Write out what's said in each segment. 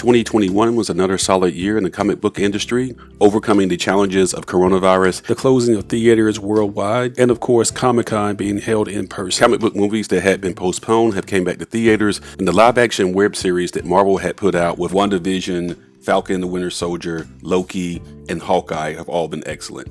2021 was another solid year in the comic book industry, overcoming the challenges of coronavirus, the closing of theaters worldwide, and of course Comic-Con being held in person. Comic book movies that had been postponed have came back to theaters, and the live-action web series that Marvel had put out with WandaVision, Falcon the Winter Soldier, Loki, and Hawkeye have all been excellent.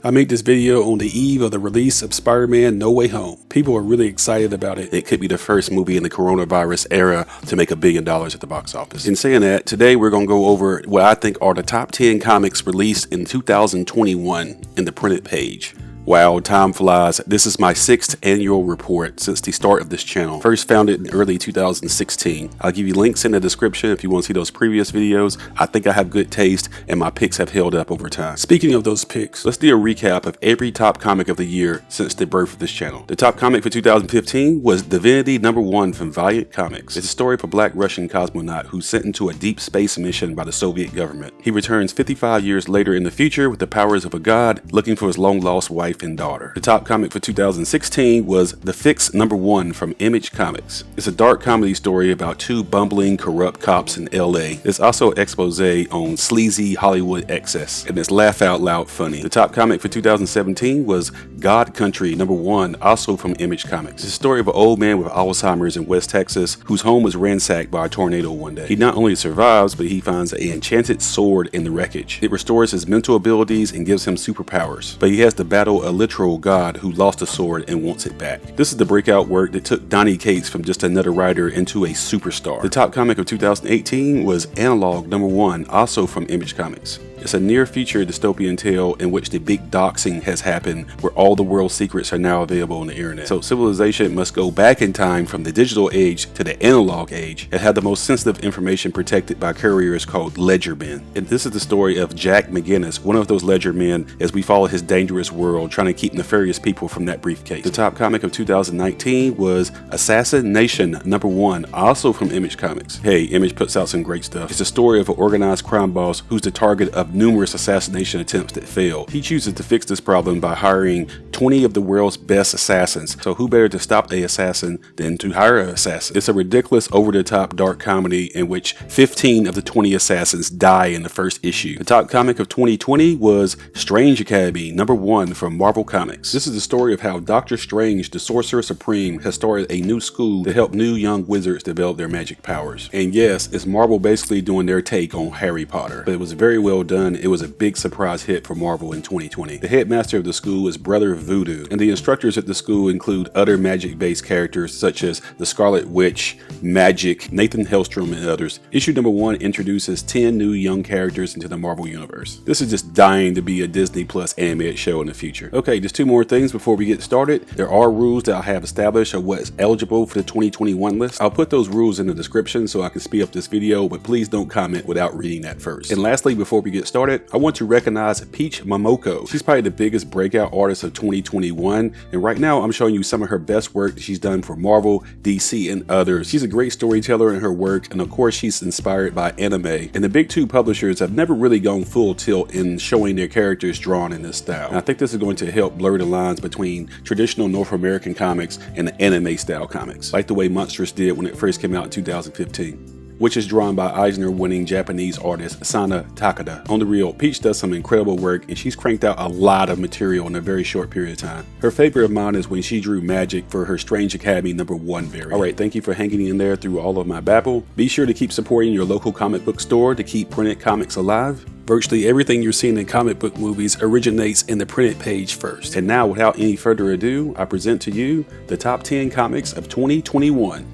I made this video on the eve of the release of Spider-Man No Way Home. People are really excited about it. It could be the first movie in the coronavirus era to make $1 billion at the box office. In saying that, today we're going to go over what I think are the top 10 comics released in 2021 in the printed page. Wow, time flies. This is my 6th annual report since the start of this channel. First founded in early 2016. I'll give you links in the description if you want to see those previous videos. I think I have good taste and my picks have held up over time. Speaking of those picks, let's do a recap of every top comic of the year since the birth of this channel. The top comic for 2015 was Divinity #1 from Valiant Comics. It's a story of a black Russian cosmonaut who's sent into a deep space mission by the Soviet government. He returns 55 years later in the future with the powers of a god, looking for his long-lost wife and daughter. The top comic for 2016 was The Fix #1 from Image Comics. It's a dark comedy story about two bumbling, corrupt cops in LA. It's also an expose on sleazy Hollywood excess, and it's laugh out loud funny. The top comic for 2017 was God Country #1, also from Image Comics. It's a story of an old man with Alzheimer's in West Texas whose home was ransacked by a tornado one day. He not only survives, but he finds an enchanted sword in the wreckage. It restores his mental abilities and gives him superpowers, but he has to battle a literal god who lost the sword and wants it back. This is the breakout work that took Donny Cates from just another writer into a superstar. The top comic of 2018 was Analog #1, also from Image Comics. It's a near-future dystopian tale in which the big doxing has happened, where all the world's secrets are now available on the internet. So civilization must go back in time from the digital age to the analog age and have the most sensitive information protected by couriers called ledger men. And this is the story of Jack McGinnis, one of those ledger men, as we follow his dangerous world trying to keep nefarious people from that briefcase. The top comic of 2019 was Assassination #1, also from Image Comics. Hey, Image puts out some great stuff. It's a story of an organized crime boss who's the target of numerous assassination attempts that fail. He chooses to fix this problem by hiring 20 of the world's best assassins. So who better to stop the assassin than to hire an assassin? It's a ridiculous, over-the-top dark comedy in which 15 of the 20 assassins die in the first issue. The top comic of 2020 was Strange Academy #1 from Marvel Comics. This is the story of how Doctor Strange, the Sorcerer Supreme, has started a new school to help new young wizards develop their magic powers. And yes, it's Marvel basically doing their take on Harry Potter, but it was very well done. It was a big surprise hit for Marvel in 2020. The headmaster of the school is Brother Voodoo, and the instructors at the school include other magic-based characters such as the Scarlet Witch, Magic, Nathan Hellstrom, and others. Issue #1 introduces 10 new young characters into the Marvel Universe. This is just dying to be a Disney Plus animated show in the future. Okay, just 2 more things before we get started. There are rules that I have established of what is eligible for the 2021 list. I'll put those rules in the description so I can speed up this video, but please don't comment without reading that first. And lastly, before we get started, I want to recognize Peach Momoko. She's probably the biggest breakout artist of 2021, and right now I'm showing you some of her best work that she's done for Marvel, DC, and others. She's a great storyteller in her work, and of course she's inspired by anime, and the big 2 publishers have never really gone full tilt in showing their characters drawn in this style. And I think this is going to help blur the lines between traditional North American comics and the anime style comics, like the way Monstrous did when it first came out in 2015. Which is drawn by Eisner-winning Japanese artist Sana Takada. On the real, Peach does some incredible work, and she's cranked out a lot of material in a very short period of time. Her favorite of mine is when she drew Magic for her Strange Academy #1 variant. Alright, thank you for hanging in there through all of my babble. Be sure to keep supporting your local comic book store to keep printed comics alive. Virtually everything you're seeing in comic book movies originates in the printed page first. And now, without any further ado, I present to you the top 10 comics of 2021.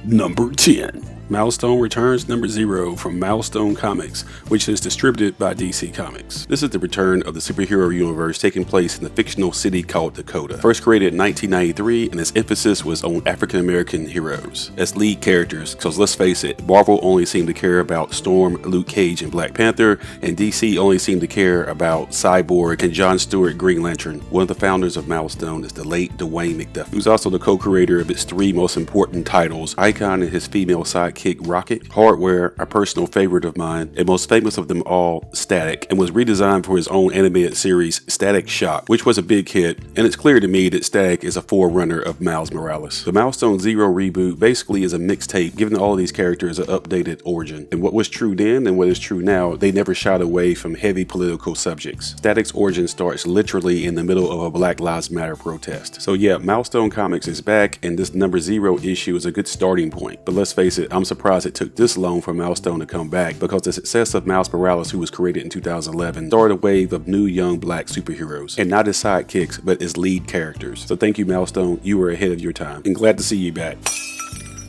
Number 10. Milestone returns #0 from Milestone Comics, which is distributed by DC Comics. This is the return of the superhero universe taking place in the fictional city called Dakota. First created in 1993, and its emphasis was on African American heroes as lead characters, because let's face it, Marvel only seemed to care about Storm, Luke Cage, and Black Panther, and DC only seemed to care about Cyborg and John Stewart Green Lantern. One of the founders of Milestone is the late Dwayne McDuffie, who's also the co-creator of its 3 most important titles, Icon and his female sidekick sidekick Rocket. Hardware, a personal favorite of mine, and most famous of them all, Static, and was redesigned for his own animated series, Static Shock, which was a big hit, and it's clear to me that Static is a forerunner of Miles Morales. The Milestone Zero reboot basically is a mixtape giving all of these characters an updated origin, and what was true then and what is true now, they never shied away from heavy political subjects. Static's origin starts literally in the middle of a Black Lives Matter protest. So yeah, Milestone Comics is back, and this number 0 issue is a good starting point, but let's face it, I'm surprised it took this long for Milestone to come back, because the success of Miles Morales, who was created in 2011, started a wave of new young black superheroes, and not as sidekicks, but as lead characters. So thank you, Milestone, you were ahead of your time, and glad to see you back.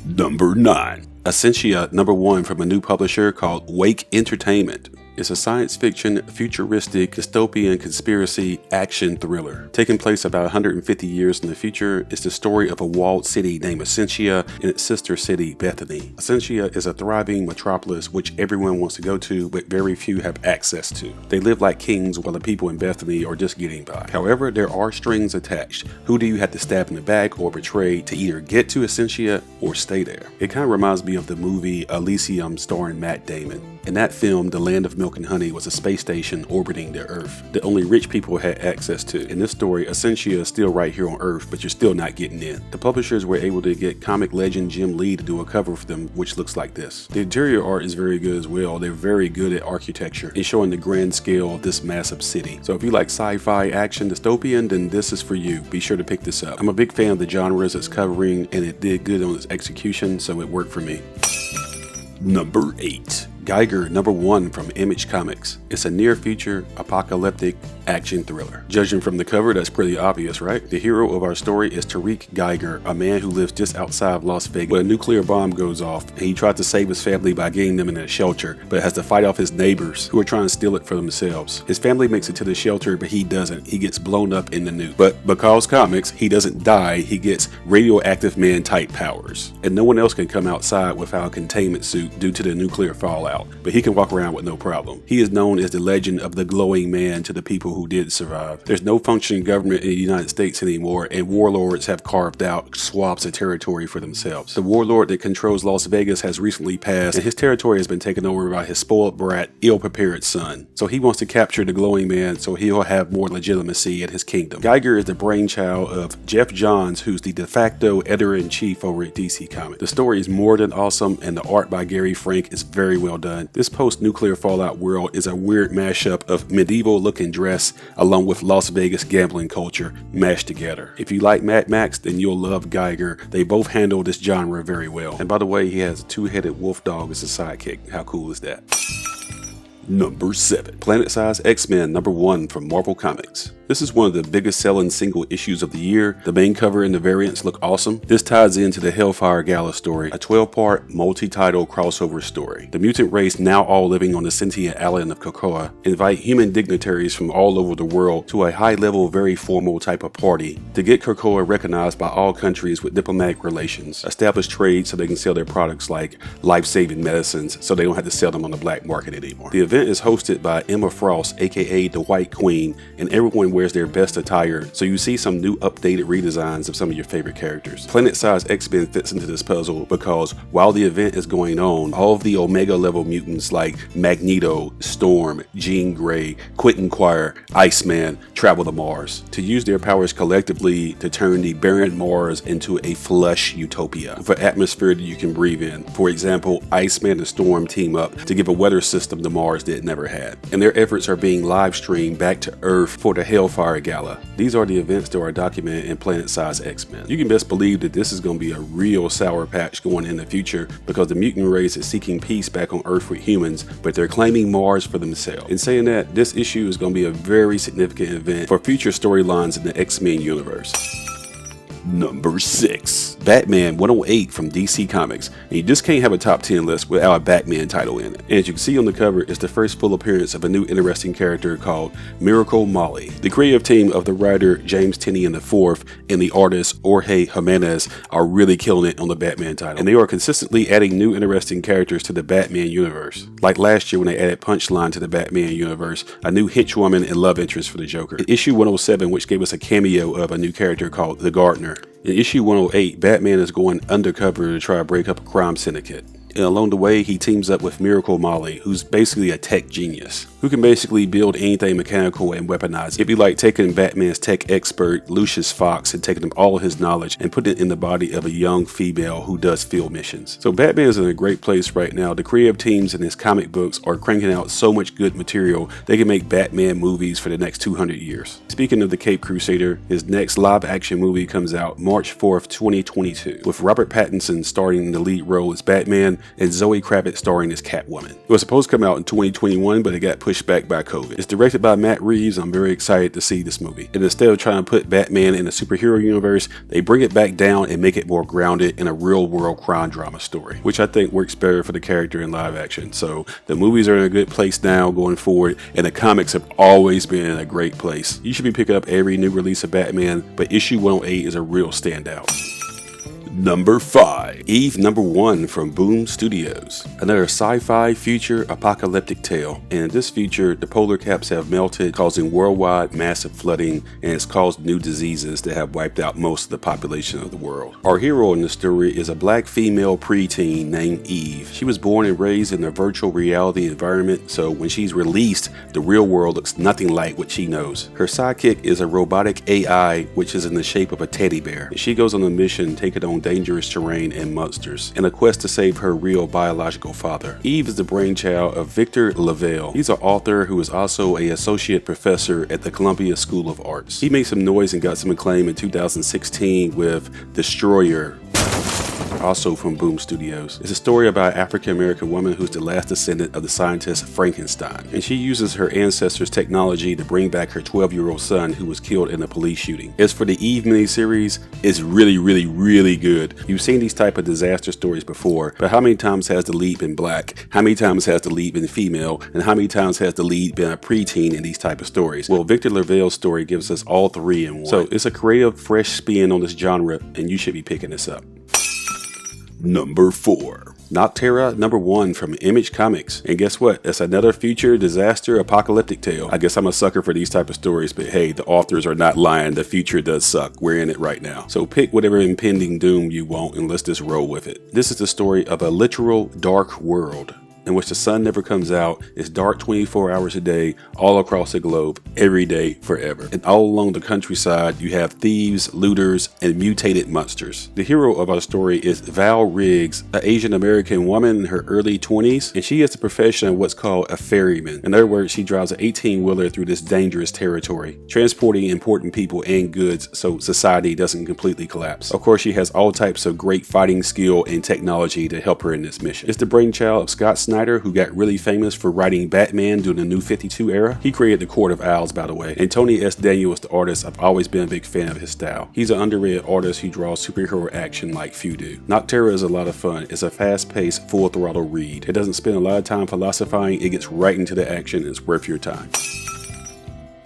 Number 9. Essentia #1 from a new publisher called Wake Entertainment. It's a science fiction, futuristic, dystopian conspiracy action thriller. Taking place about 150 years in the future, it's the story of a walled city named Essentia and its sister city, Bethany. Essentia is a thriving metropolis which everyone wants to go to, but very few have access to. They live like kings while the people in Bethany are just getting by. However, there are strings attached. Who do you have to stab in the back or betray to either get to Essentia or stay there? It kind of reminds me of the movie Elysium starring Matt Damon. In that film, the Land of Milk and Honey was a space station orbiting the Earth that only rich people had access to. In this story, Essentia is still right here on Earth, but you're still not getting in. The publishers were able to get comic legend Jim Lee to do a cover for them, which looks like this. The interior art is very good as well. They're very good at architecture and showing the grand scale of this massive city. So if you like sci-fi, action, dystopian, then this is for you. Be sure to pick this up. I'm a big fan of the genres it's covering, and it did good on its execution, so it worked for me. Number 8. Geiger #1 from Image Comics. It's a near-future, apocalyptic action thriller. Judging from the cover, that's pretty obvious, right? The hero of our story is Tariq Geiger, a man who lives just outside of Las Vegas when a nuclear bomb goes off, and he tries to save his family by getting them in a shelter, but has to fight off his neighbors who are trying to steal it for themselves. His family makes it to the shelter, but he doesn't. He gets blown up in the nuke. But because comics, he doesn't die, he gets radioactive man-type powers. And no one else can come outside without a containment suit due to the nuclear fallout. But he can walk around with no problem. He is known as the legend of the glowing man to the people who did survive. There's no functioning government in the United States anymore, and warlords have carved out swaths of territory for themselves. The warlord that controls Las Vegas has recently passed, and his territory has been taken over by his spoiled brat, ill-prepared son. So he wants to capture the glowing man so he'll have more legitimacy in his kingdom. Geiger is the brainchild of Jeff Johns, who's the de facto editor-in-chief over at DC Comics. The story is more than awesome, and the art by Gary Frank is very well done. This post-nuclear fallout world is a weird mashup of medieval-looking dress along with Las Vegas gambling culture mashed together. If you like Mad Max, then you'll love Geiger. They both handle this genre very well. And by the way, he has a two-headed wolf dog as a sidekick. How cool is that? Number 7. Planet-Size X-Men #1 from Marvel Comics. This is one of the biggest selling single issues of the year. The main cover and the variants look awesome. This ties into the Hellfire Gala story, a 12-part multi-title crossover story. The mutant race, now all living on the sentient island of Krakoa, invite human dignitaries from all over the world to a high-level, very formal type of party to get Krakoa recognized by all countries with diplomatic relations, establish trade so they can sell their products like life-saving medicines so they don't have to sell them on the black market anymore. The event is hosted by Emma Frost, aka the White Queen, and everyone wears their best attire, so you see some new updated redesigns of some of your favorite characters. Planet-Size X-Men fits into this puzzle because while the event is going on, all of the Omega level mutants like Magneto, Storm, Jean Grey, Quentin Quire, Iceman travel to Mars to use their powers collectively to turn the barren Mars into a flush utopia with an atmosphere that you can breathe in. For example, Iceman and Storm team up to give a weather system to Mars that it never had, and their efforts are being live streamed back to Earth for the Hellfire Gala. These are the events that are documented in Planet-Size X-Men. You can best believe that this is going to be a real sour patch going in the future because the mutant race is seeking peace back on Earth with humans, but they're claiming Mars for themselves. In saying that, this issue is going to be a very significant event for future storylines in the X-Men universe. Number 6. Batman 108 from DC Comics. And you just can't have a top 10 list without a Batman title in it. And as you can see on the cover, it's the first full appearance of a new interesting character called Miracle Molly. The creative team of the writer James Tynion IV and the artist Jorge Jimenez are really killing it on the Batman title. And they are consistently adding new interesting characters to the Batman universe. Like last year when they added Punchline to the Batman universe, a new henchwoman and love interest for the Joker. In issue 107, which gave us a cameo of a new character called The Gardener. In issue 108, Batman is going undercover to try to break up a crime syndicate. And along the way, he teams up with Miracle Molly, who's basically a tech genius, who can basically build anything mechanical and weaponize it. It'd be like taking Batman's tech expert, Lucius Fox, and taking him all of his knowledge and putting it in the body of a young female who does field missions. So Batman is in a great place right now. The creative teams in his comic books are cranking out so much good material, they can make Batman movies for the next 200 years. Speaking of the Cape Crusader, his next live-action movie comes out March 4th, 2022, with Robert Pattinson starring in the lead role as Batman and Zoe Kravitz starring as Catwoman. It was supposed to come out in 2021, but it got pushed back by COVID. It's directed by Matt Reeves. I'm very excited to see this movie. And instead of trying to put Batman in a superhero universe, they bring it back down and make it more grounded in a real-world crime drama story, which I think works better for the character in live action. So the movies are in a good place now going forward, and the comics have always been in a great place. You should be picking up every new release of Batman, but issue 108 is a real standout. Number 5. Eve #1 from Boom Studios. Another sci-fi future apocalyptic tale. And in this future, the polar caps have melted, causing worldwide massive flooding, and it's caused new diseases that have wiped out most of the population of the world. Our hero in the story is a black female preteen named Eve. She was born and raised in a virtual reality environment, so when she's released, the real world looks nothing like what she knows. Her sidekick is a robotic AI, which is in the shape of a teddy bear. And she goes on a mission taking on dangerous terrain and monsters in a quest to save her real biological father. Eve is the brainchild of Victor Lavelle. He's an author who is also an associate professor at the Columbia School of Arts. He made some noise and got some acclaim in 2016 with Destroyer, also from Boom Studios. It's a story about an African-American woman who's the last descendant of the scientist Frankenstein, and she uses her ancestors' technology to bring back her 12-year-old son who was killed in a police shooting. As for the Eve miniseries, it's really good. You've seen these type of disaster stories before, but how many times has the lead been black? How many times has the lead been female? And how many times has the lead been a preteen in these type of stories? Well, Victor Lavelle's story gives us all three in one. So it's a creative, fresh spin on this genre, and you should be picking this up. Number 4. Nocterra #1 from Image Comics. And guess what? It's another future disaster apocalyptic tale. I guess I'm a sucker for these type of stories, but hey, the authors are not lying. The future does suck. We're in it right now. So pick whatever impending doom you want and let's just roll with it. This is the story of a literal dark world in which the sun never comes out. It's dark 24 hours a day, all across the globe, every day, forever. And all along the countryside, you have thieves, looters, and mutated monsters. The hero of our story is Val Riggs, an Asian American woman in her early 20s, and she has the profession of what's called a ferryman. In other words, she drives an 18-wheeler through this dangerous territory, transporting important people and goods so society doesn't completely collapse. Of course, she has all types of great fighting skill and technology to help her in this mission. It's the brainchild of Scott Snyder, who got really famous for writing Batman during the New 52 era. He created the Court of Owls, by the way. And Tony S. Daniel is the artist. I've always been a big fan of his style. He's an underrated artist who draws superhero action like few do. Nocterra is a lot of fun. It's a fast-paced, full-throttle read. It doesn't spend a lot of time philosophizing. It gets right into the action and it's worth your time.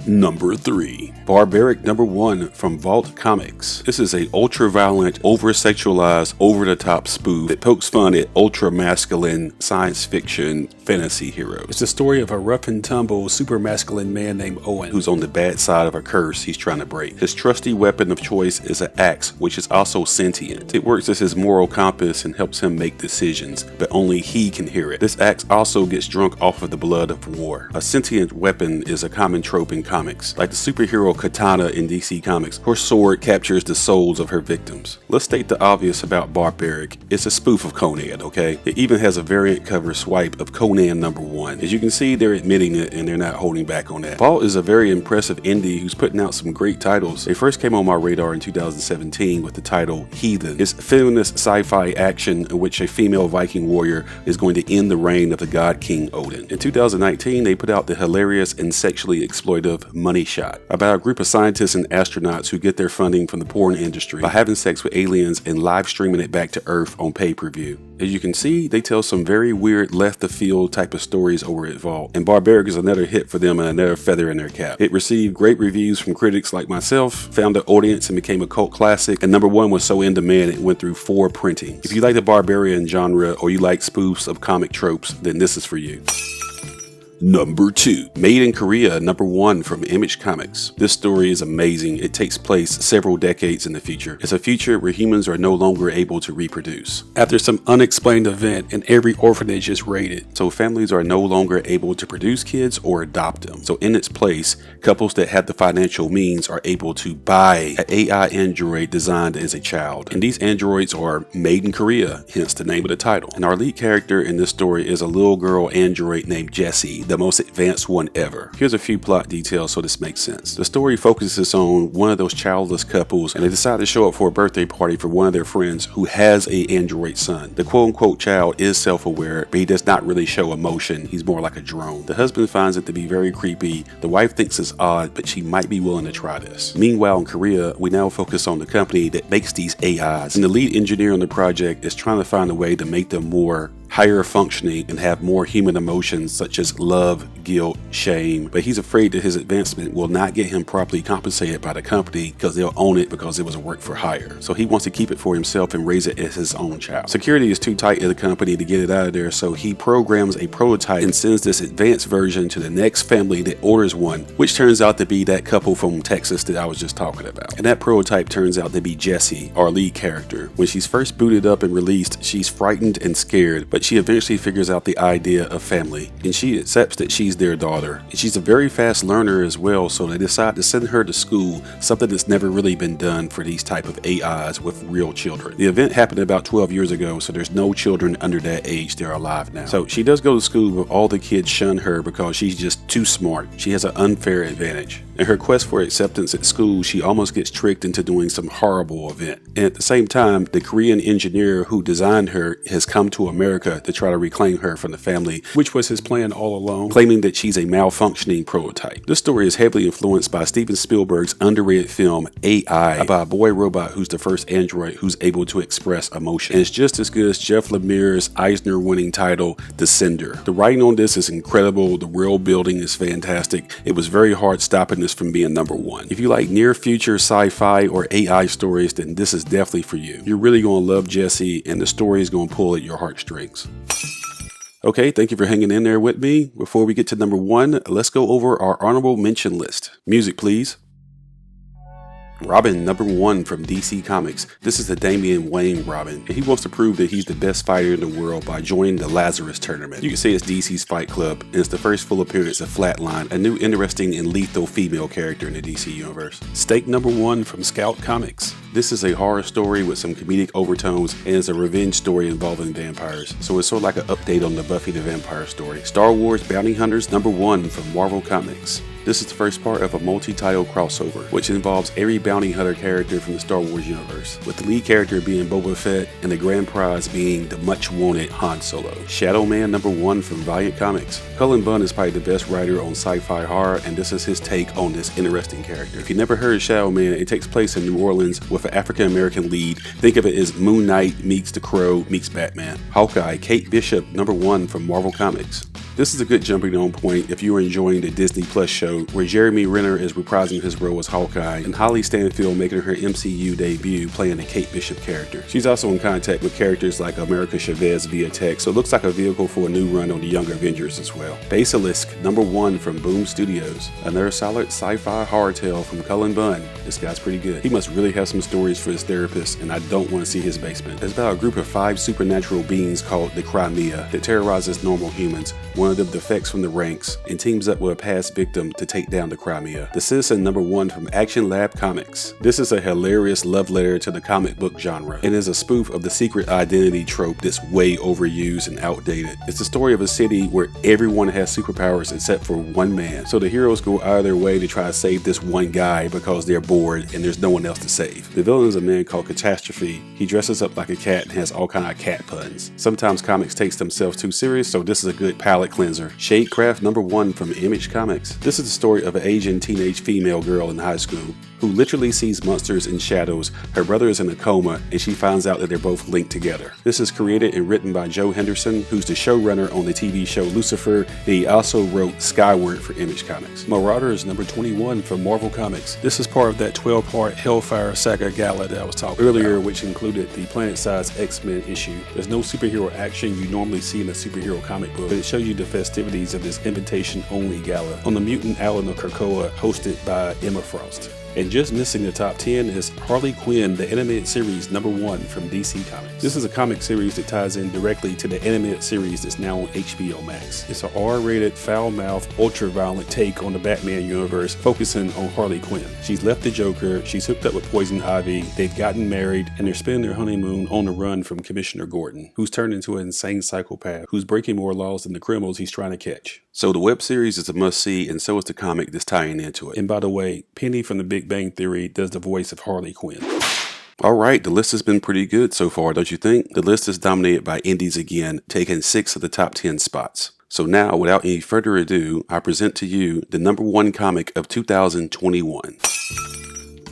Number 3. Barbaric #1 from Vault Comics. This is a ultra-violent, over-sexualized, over-the-top spoof that pokes fun at ultra-masculine science fiction fantasy heroes. It's the story of a rough-and-tumble, super-masculine man named Owen who's on the bad side of a curse he's trying to break. His trusty weapon of choice is an axe, which is also sentient. It works as his moral compass and helps him make decisions, but only he can hear it. This axe also gets drunk off of the blood of war. A sentient weapon is a common trope in comics. Like the superhero Katana in DC Comics, her sword captures the souls of her victims. Let's state the obvious about Barbaric. It's a spoof of Conan, okay? It even has a variant cover swipe of Conan #1. As you can see, they're admitting it and they're not holding back on that. Vault is a very impressive indie who's putting out some great titles. They first came on my radar in 2017 with the title Heathen. It's feminist sci-fi action in which a female Viking warrior is going to end the reign of the god King Odin. In 2019, they put out the hilarious and sexually exploitive Money Shot, about a group of scientists and astronauts who get their funding from the porn industry by having sex with aliens and live streaming it back to Earth on pay-per-view. As you can see, they tell some very weird left-of-field type of stories over at Vault, and Barbaric is another hit for them and another feather in their cap. It received great reviews from critics like myself, found an audience and became a cult classic, and #1 was so in demand it went through 4 printings. If you like the barbarian genre or you like spoofs of comic tropes, then this is for you. Number 2. Made in Korea, number 1 from Image Comics. This story is amazing. It takes place several decades in the future. It's a future where humans are no longer able to reproduce, after some unexplained event and every orphanage is raided. So families are no longer able to produce kids or adopt them. So in its place, couples that have the financial means are able to buy an AI android designed as a child. And these androids are made in Korea, hence the name of the title. And our lead character in this story is a little girl android named Jessie, the most advanced one ever. Here's a few plot details so this makes sense. The story focuses on one of those childless couples, and they decide to show up for a birthday party for one of their friends who has an android son. The quote-unquote child is self-aware, but he does not really show emotion. He's more like a drone. The husband finds it to be very creepy. The wife thinks it's odd, but she might be willing to try this. Meanwhile, in Korea, we now focus on the company that makes these AIs, and the lead engineer on the project is trying to find a way to make them more higher functioning and have more human emotions such as love, guilt, shame, but he's afraid that his advancement will not get him properly compensated by the company because they'll own it because it was a work for hire. So he wants to keep it for himself and raise it as his own child. Security is too tight at the company to get it out of there, so he programs a prototype and sends this advanced version to the next family that orders one, which turns out to be that couple from Texas that I was just talking about. And that prototype turns out to be Jessie, our lead character. When she's first booted up and released, she's frightened and scared, but she eventually figures out the idea of family, and she accepts that she's their daughter. And she's a very fast learner as well, so they decide to send her to school, something that's never really been done for these type of AIs with real children. The event happened about 12 years ago, so there's no children under that age. They're alive now. So she does go to school, but all the kids shun her because she's just too smart. She has an unfair advantage. In her quest for acceptance at school, she almost gets tricked into doing some horrible event. And at the same time, the Korean engineer who designed her has come to America to try to reclaim her from the family, which was his plan all along, claiming that she's a malfunctioning prototype. This story is heavily influenced by Steven Spielberg's underrated film AI about a boy robot who's the first android who's able to express emotion. And it's just as good as Jeff Lemire's Eisner-winning title, Descender. The writing on this is incredible. The world building is fantastic. It was very hard stopping this from being number 1. If you like near future sci-fi or AI stories, then this is definitely for you. You're really going to love Jessie, and the story is going to pull at your heartstrings. Okay, thank you for hanging in there with me. Before we get to number 1, let's go over our honorable mention list. Music, please. Robin, number 1 from DC Comics. This is the Damian Wayne Robin, and he wants to prove that he's the best fighter in the world by joining the Lazarus Tournament. You can say it's DC's Fight Club, and it's the first full appearance of Flatline, a new interesting and lethal female character in the DC universe. Stake number 1 from Scout Comics. This is a horror story with some comedic overtones, and it's a revenge story involving vampires, so it's sort of like an update on the Buffy the Vampire story. Star Wars Bounty Hunters, number 1 from Marvel Comics. This is the first part of a multi-title crossover, which involves every bounty hunter character from the Star Wars universe, with the lead character being Boba Fett and the grand prize being the much-wanted Han Solo. Shadow Man, number 1 from Valiant Comics. Cullen Bunn is probably the best writer on sci-fi horror, and this is his take on this interesting character. If you never heard of Shadow Man, it takes place in New Orleans with an African-American lead. Think of it as Moon Knight meets The Crow meets Batman. Hawkeye, Kate Bishop, number 1 from Marvel Comics. This is a good jumping on point if you are enjoying the Disney Plus show where Jeremy Renner is reprising his role as Hawkeye and Holly Stanfield making her MCU debut playing the Kate Bishop character. She's also in contact with characters like America Chavez via text, so it looks like a vehicle for a new run on the Young Avengers as well. Basilisk, number 1 from Boom Studios. Another solid sci-fi horror tale from Cullen Bunn. This guy's pretty good. He must really have some stories for his therapist, and I don't want to see his basement. It's about a group of 5 supernatural beings called the Crimea that terrorizes normal humans. One of them defects from the ranks and teams up with a past victim to take down the Crimea. The Citizen, number 1 from Action Lab Comics. This is a hilarious love letter to the comic book genre and is a spoof of the secret identity trope that's way overused and outdated. It's the story of a city where everyone has superpowers except for one man. So the heroes go out of their way to try to save this one guy because they're bored and there's no one else to save. The villain is a man called Catastrophe. He dresses up like a cat and has all kind of cat puns. Sometimes comics takes themselves too serious, so this is a good palate cleanser. Shadecraft, number 1 from Image Comics. This is the story of an Asian teenage female girl in high school who literally sees monsters in shadows. Her brother is in a coma, and she finds out that they're both linked together. This is created and written by Joe Henderson, who's the showrunner on the TV show Lucifer, and he also wrote Skyward for Image Comics. Marauders number 21 from Marvel Comics. This is part of that 12-part Hellfire Saga gala that I was talking earlier, which included the planet-sized X-Men issue. There's no superhero action you normally see in a superhero comic book, but it shows you the festivities of this invitation-only gala on the mutant island of Krakoa, hosted by Emma Frost. And just missing the top 10 is Harley Quinn, the animated series number 1 from DC Comics. This is a comic series that ties in directly to the animated series that's now on HBO Max. It's an R-rated, foul-mouthed, ultra-violent take on the Batman universe, focusing on Harley Quinn. She's left the Joker, she's hooked up with Poison Ivy, they've gotten married, and they're spending their honeymoon on the run from Commissioner Gordon, who's turned into an insane psychopath who's breaking more laws than the criminals he's trying to catch. So the web series is a must-see, and so is the comic that's tying into it. And by the way, Penny from the Big Bang Theory does the voice of Harley Quinn. Alright, the list has been pretty good so far, don't you think? The list is dominated by indies again, taking 6 of the top 10 spots. So now, without any further ado, I present to you the number 1 comic of 2021.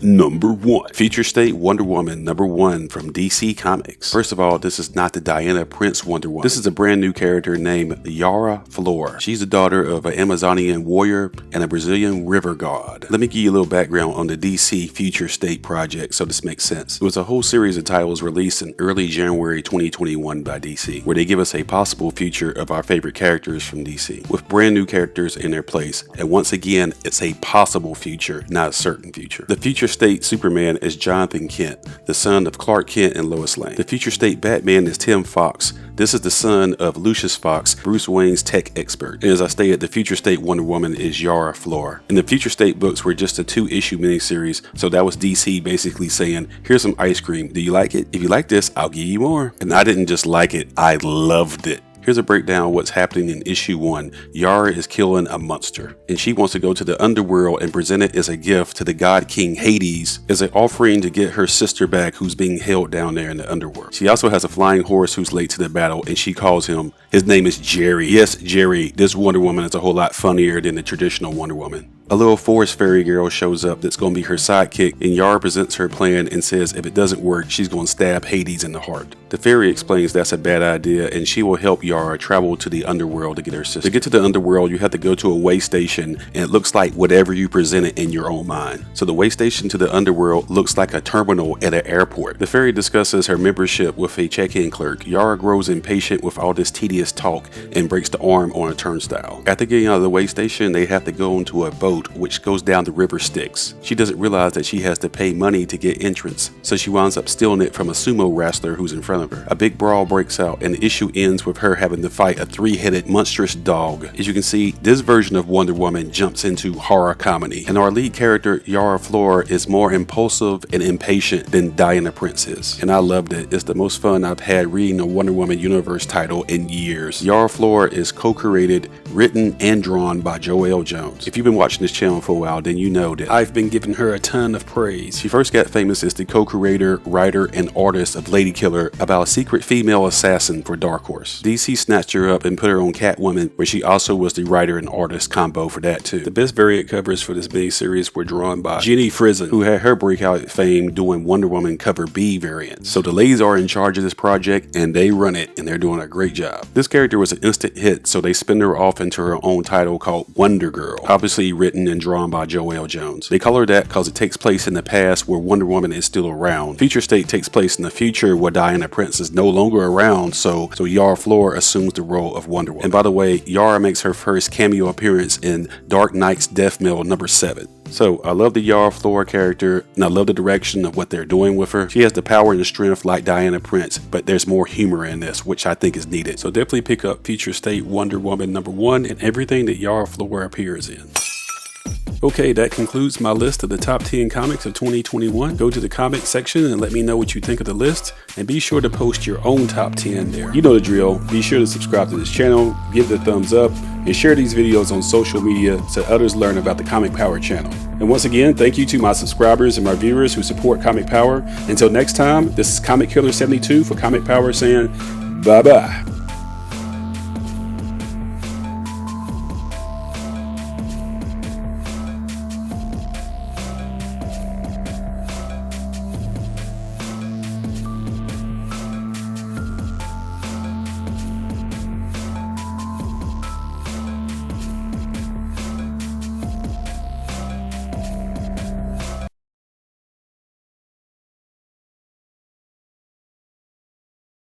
Number 1. Future State Wonder Woman number 1 from DC Comics. First of all, this is not the Diana Prince Wonder Woman. This is a brand new character named Yara Flor. She's the daughter of an Amazonian warrior and a Brazilian river god. Let me give you a little background on the DC Future State project so this makes sense. It was a whole series of titles released in early January 2021 by DC, where they give us a possible future of our favorite characters from DC, with brand new characters in their place. And once again, it's a possible future, not a certain future. The Future State Superman is Jonathan Kent, the son of Clark Kent and Lois Lane. The Future State Batman is Tim Fox. This is the son of Lucius Fox, Bruce Wayne's tech expert. And as I stated, the Future State Wonder Woman is Yara Flor. And the Future State books were just a 2-issue miniseries, so that was DC basically saying, here's some ice cream. Do you like it? If you like this, I'll give you more. And I didn't just like it, I loved it. Here's a breakdown of what's happening in issue 1. Yara is killing a monster, and she wants to go to the underworld and present it as a gift to the god king Hades as an offering to get her sister back who's being held down there in the underworld. She also has a flying horse who's late to the battle, and she calls him, his name is Jerry. Yes, Jerry. This Wonder Woman is a whole lot funnier than the traditional Wonder Woman. A little forest fairy girl shows up that's going to be her sidekick, and Yara presents her plan and says if it doesn't work, she's going to stab Hades in the heart. The fairy explains that's a bad idea, and she will help Yara travel to the underworld to get her sister. To get to the underworld, you have to go to a way station, and it looks like whatever you presented in your own mind. So the way station to the underworld looks like a terminal at an airport. The fairy discusses her membership with a check-in clerk. Yara grows impatient with all this tedious talk and breaks the arm on a turnstile. After getting out of the way station, they have to go into a boat which goes down the river Styx. She doesn't realize that she has to pay money to get entrance, so she winds up stealing it from a sumo wrestler who's in front of her. A big brawl breaks out, and the issue ends with her having to fight a 3-headed monstrous dog. As you can see, this version of Wonder Woman jumps into horror comedy, and our lead character, Yara Flor, is more impulsive and impatient than Diana Prince is. And I loved it. It's the most fun I've had reading a Wonder Woman universe title in years. Yara Flor is co-created, written, and drawn by Joelle Jones. If you've been watching this channel for a while, then you know that I've been giving her a ton of praise. She first got famous as the co-creator, writer, and artist of Lady Killer, about a secret female assassin for Dark Horse. DC snatched her up and put her on Catwoman, where she also was the writer and artist combo for that too. The best variant covers for this miniseries were drawn by Jenny Frizen, who had her breakout fame doing Wonder Woman cover B variants. So the ladies are in charge of this project, and they run it, and they're doing a great job. This character was an instant hit, so they spin her off into her own title called Wonder Girl, obviously written and drawn by Joelle Jones. They call her that because it takes place in the past where Wonder Woman is still around. Future State takes place in the future where Diana Prince is no longer around, so Yara Flor assumes the role of Wonder Woman. And by the way, Yara makes her first cameo appearance in Dark Knight's Death Mail number 7. So I love the Yara Flor character, and I love the direction of what they're doing with her. She has the power and the strength like Diana Prince, but there's more humor in this, which I think is needed. So definitely pick up Future State Wonder Woman number 1 and everything that Yara Flor appears in. Okay, that concludes my list of the top 10 comics of 2021. Go to the comment section and let me know what you think of the list, and be sure to post your own top 10 there. You know the drill. Be sure to subscribe to this channel, give the thumbs up, and share these videos on social media so others learn about the Comic Power channel. And once again, thank you to my subscribers and my viewers who support Comic Power. Until next time, this is Comic Killer 72 for Comic Power saying bye-bye.